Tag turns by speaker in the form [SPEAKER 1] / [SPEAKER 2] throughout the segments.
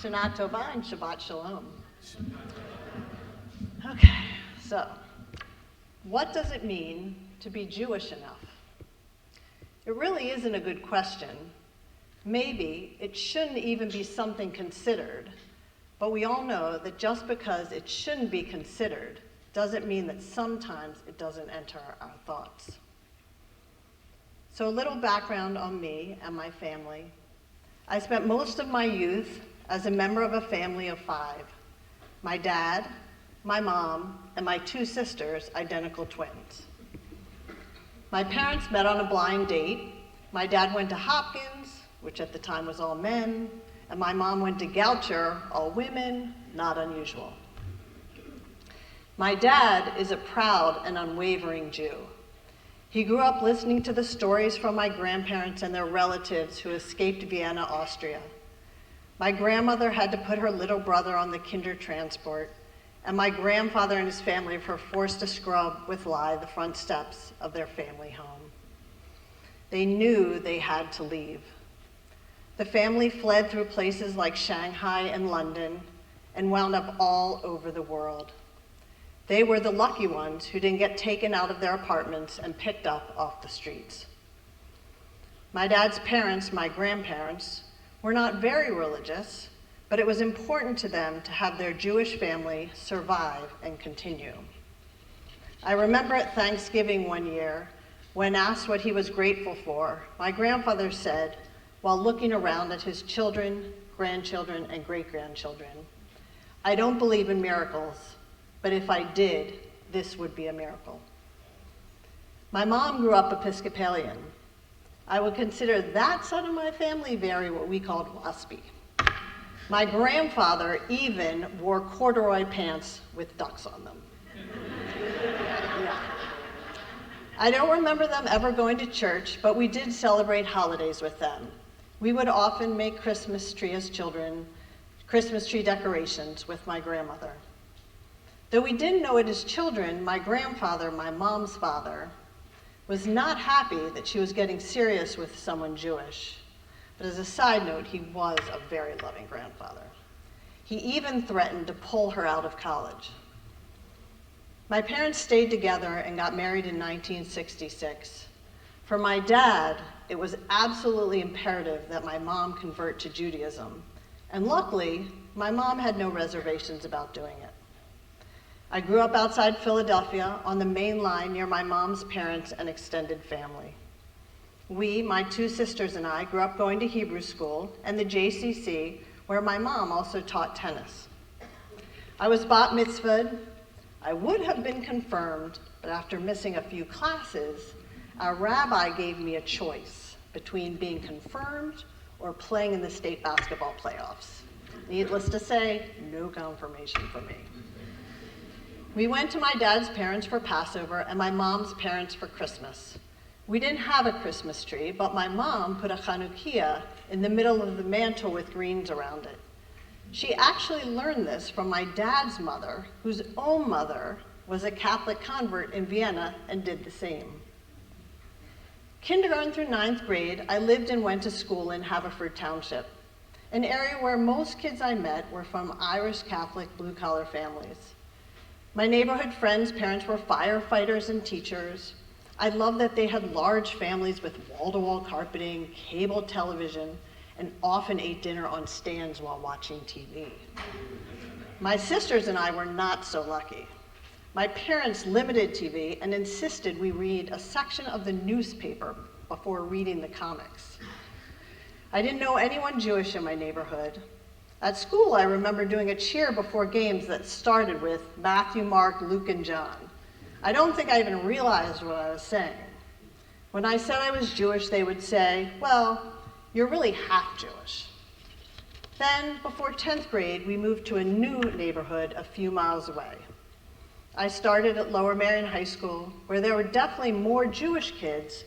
[SPEAKER 1] Shana Tova and Shabbat Shalom. Okay, so what does it mean to be Jewish enough? It really isn't a good question. Maybe it shouldn't even be something considered, but we all know that just because it shouldn't be considered doesn't mean that sometimes it doesn't enter our thoughts. So a little background on me and my family. I spent most of my youth as a member of a family of 5. My dad, my mom, and my 2 sisters, identical twins. My parents met on a blind date. My dad went to Hopkins, which at the time was all men, and my mom went to Goucher, all women, not unusual. My dad is a proud and unwavering Jew. He grew up listening to the stories from my grandparents and their relatives who escaped Vienna, Austria. My grandmother had to put her little brother on the Kindertransport, and my grandfather and his family were forced to scrub with lye the front steps of their family home. They knew they had to leave. The family fled through places like Shanghai and London and wound up all over the world. They were the lucky ones who didn't get taken out of their apartments and picked up off the streets. My dad's parents, my grandparents, were not very religious, but it was important to them to have their Jewish family survive and continue. I remember at Thanksgiving one year, when asked what he was grateful for, my grandfather said, while looking around at his children, grandchildren, and great-grandchildren, "I don't believe in miracles, but if I did, this would be a miracle." My mom grew up Episcopalian. I would consider that side of my family very what we called waspy. My grandfather even wore corduroy pants with ducks on them. Yeah. I don't remember them ever going to church, but we did celebrate holidays with them. We would often make Christmas tree as children, Christmas tree decorations with my grandmother. Though we didn't know it as children, my grandfather, my mom's father, was not happy that she was getting serious with someone Jewish. But as a side note, he was a very loving grandfather. He even threatened to pull her out of college. My parents stayed together and got married in 1966. For my dad, it was absolutely imperative that my mom convert to Judaism. And luckily, my mom had no reservations about doing it. I grew up outside Philadelphia on the main line near my mom's parents and extended family. We, my 2 sisters and I, grew up going to Hebrew school and the JCC, where my mom also taught tennis. I was bat mitzvahed. I would have been confirmed, but after missing a few classes, our rabbi gave me a choice between being confirmed or playing in the state basketball playoffs. Needless to say, no confirmation for me. We went to my dad's parents for Passover and my mom's parents for Christmas. We didn't have a Christmas tree, but my mom put a Chanukiah in the middle of the mantle with greens around it. She actually learned this from my dad's mother, whose own mother was a Catholic convert in Vienna and did the same. Kindergarten through 9th grade, I lived and went to school in Haverford Township, an area where most kids I met were from Irish Catholic blue-collar families. My neighborhood friends' parents were firefighters and teachers. I loved that they had large families with wall-to-wall carpeting, cable television, and often ate dinner on stands while watching TV. My sisters and I were not so lucky. My parents limited TV and insisted we read a section of the newspaper before reading the comics. I didn't know anyone Jewish in my neighborhood. At school, I remember doing a cheer before games that started with Matthew, Mark, Luke, and John. I don't think I even realized what I was saying. When I said I was Jewish, they would say, "Well, you're really half Jewish." Then, before 10th grade, we moved to a new neighborhood a few miles away. I started at Lower Marion High School, where there were definitely more Jewish kids,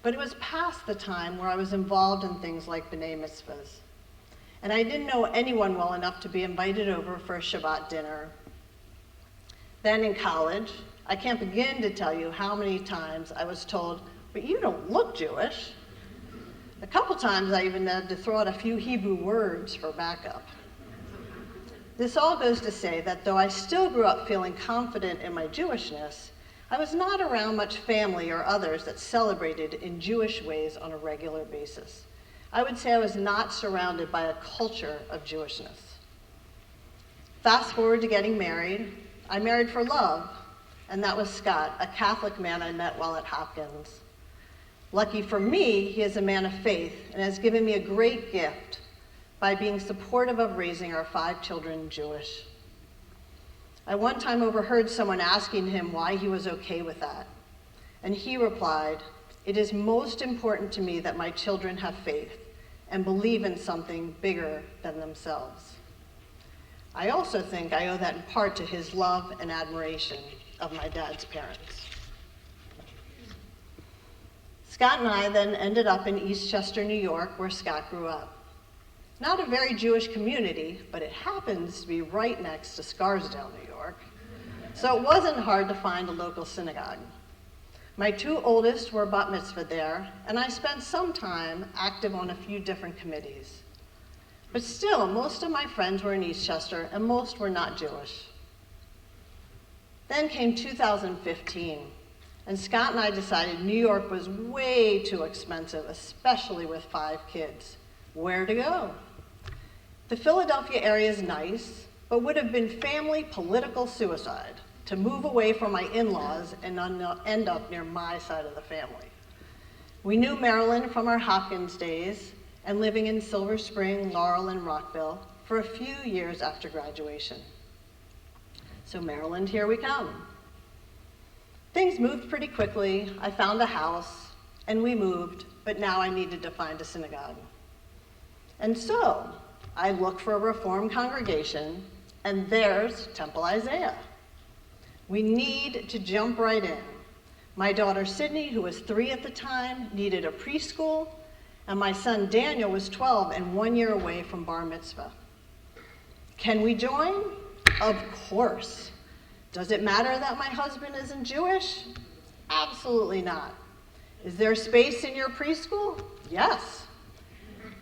[SPEAKER 1] but it was past the time where I was involved in things like B'nai Mitzvahs. And I didn't know anyone well enough to be invited over for a Shabbat dinner. Then in college, I can't begin to tell you how many times I was told, "But you don't look Jewish." A couple times I even had to throw out a few Hebrew words for backup. This all goes to say that though I still grew up feeling confident in my Jewishness, I was not around much family or others that celebrated in Jewish ways on a regular basis. I would say I was not surrounded by a culture of Jewishness. Fast forward to getting married. I married for love, and that was Scott, a Catholic man I met while at Hopkins. Lucky for me, he is a man of faith and has given me a great gift by being supportive of raising our 5 children Jewish. I one time overheard someone asking him why he was okay with that, and he replied, "It is most important to me that my children have faith and believe in something bigger than themselves." I also think I owe that in part to his love and admiration of my dad's parents. Scott and I then ended up in Eastchester, New York, where Scott grew up. Not a very Jewish community, but it happens to be right next to Scarsdale, New York, so it wasn't hard to find a local synagogue. My 2 oldest were bat mitzvah there, and I spent some time active on a few different committees. But still, most of my friends were in Eastchester, and most were not Jewish. Then came 2015. And Scott and I decided New York was way too expensive, especially with 5 kids. Where to go? The Philadelphia area is nice, but would have been family political suicide to move away from my in-laws and end up near my side of the family. We knew Maryland from our Hopkins days and living in Silver Spring, Laurel, and Rockville for a few years after graduation. So Maryland, here we come. Things moved pretty quickly. I found a house, and we moved, but now I needed to find a synagogue. And so I looked for a Reformed congregation, and there's Temple Isaiah. We need to jump right in. My daughter Sydney, who was 3 at the time, needed a preschool, and my son Daniel was 12 and 1 year away from bar mitzvah. Can we join? Of course. Does it matter that my husband isn't Jewish? Absolutely not. Is there space in your preschool? Yes.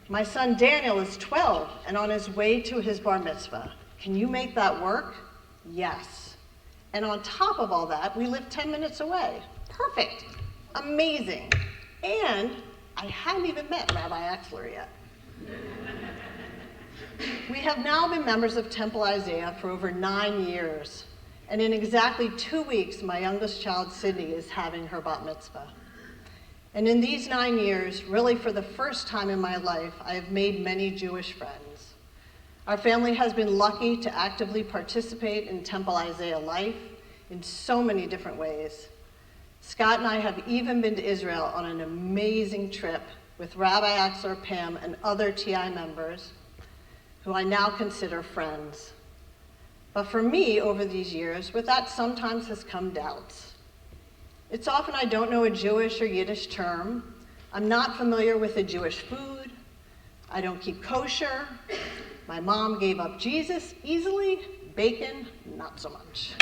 [SPEAKER 1] My son Daniel is 12 and on his way to his bar mitzvah. Can you make that work? Yes. And on top of all that, we live 10 minutes away. Perfect. Amazing. And I hadn't even met Rabbi Axler yet. We have now been members of Temple Isaiah for over 9 years. And in exactly 2 weeks, my youngest child, Sydney, is having her bat mitzvah. And in these 9 years, really for the first time in my life, I have made many Jewish friends. Our family has been lucky to actively participate in Temple Isaiah life in so many different ways. Scott and I have even been to Israel on an amazing trip with Rabbi Axler, Pam, and other TI members who I now consider friends. But for me, over these years, with that sometimes has come doubts. It's often I don't know a Jewish or Yiddish term. I'm not familiar with the Jewish food. I don't keep kosher. My mom gave up Jesus easily. Bacon, not so much.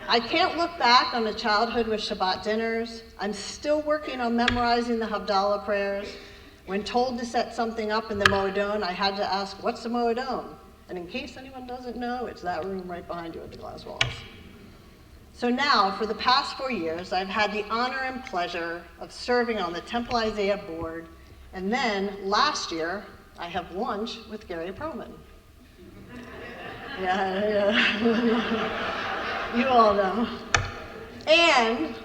[SPEAKER 1] I can't look back on a childhood with Shabbat dinners. I'm still working on memorizing the Havdalah prayers. When told to set something up in the Moedon, I had to ask, what's the Moedon? And in case anyone doesn't know, it's that room right behind you with the glass walls. So now, for the past 4 years, I've had the honor and pleasure of serving on the Temple Isaiah board, and then last year, I have lunch with Gary Perlman. Yeah. You all know. And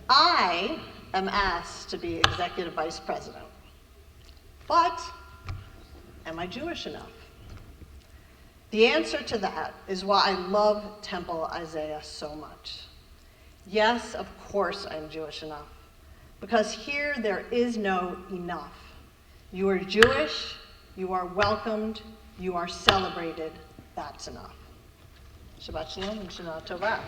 [SPEAKER 1] I am asked to be executive vice president. But am I Jewish enough? The answer to that is why I love Temple Isaiah so much. Yes, of course I'm Jewish enough, because here there is no enough. You are Jewish, you are welcomed, you are celebrated, that's enough. Shabbat Shalom and Shana Tova.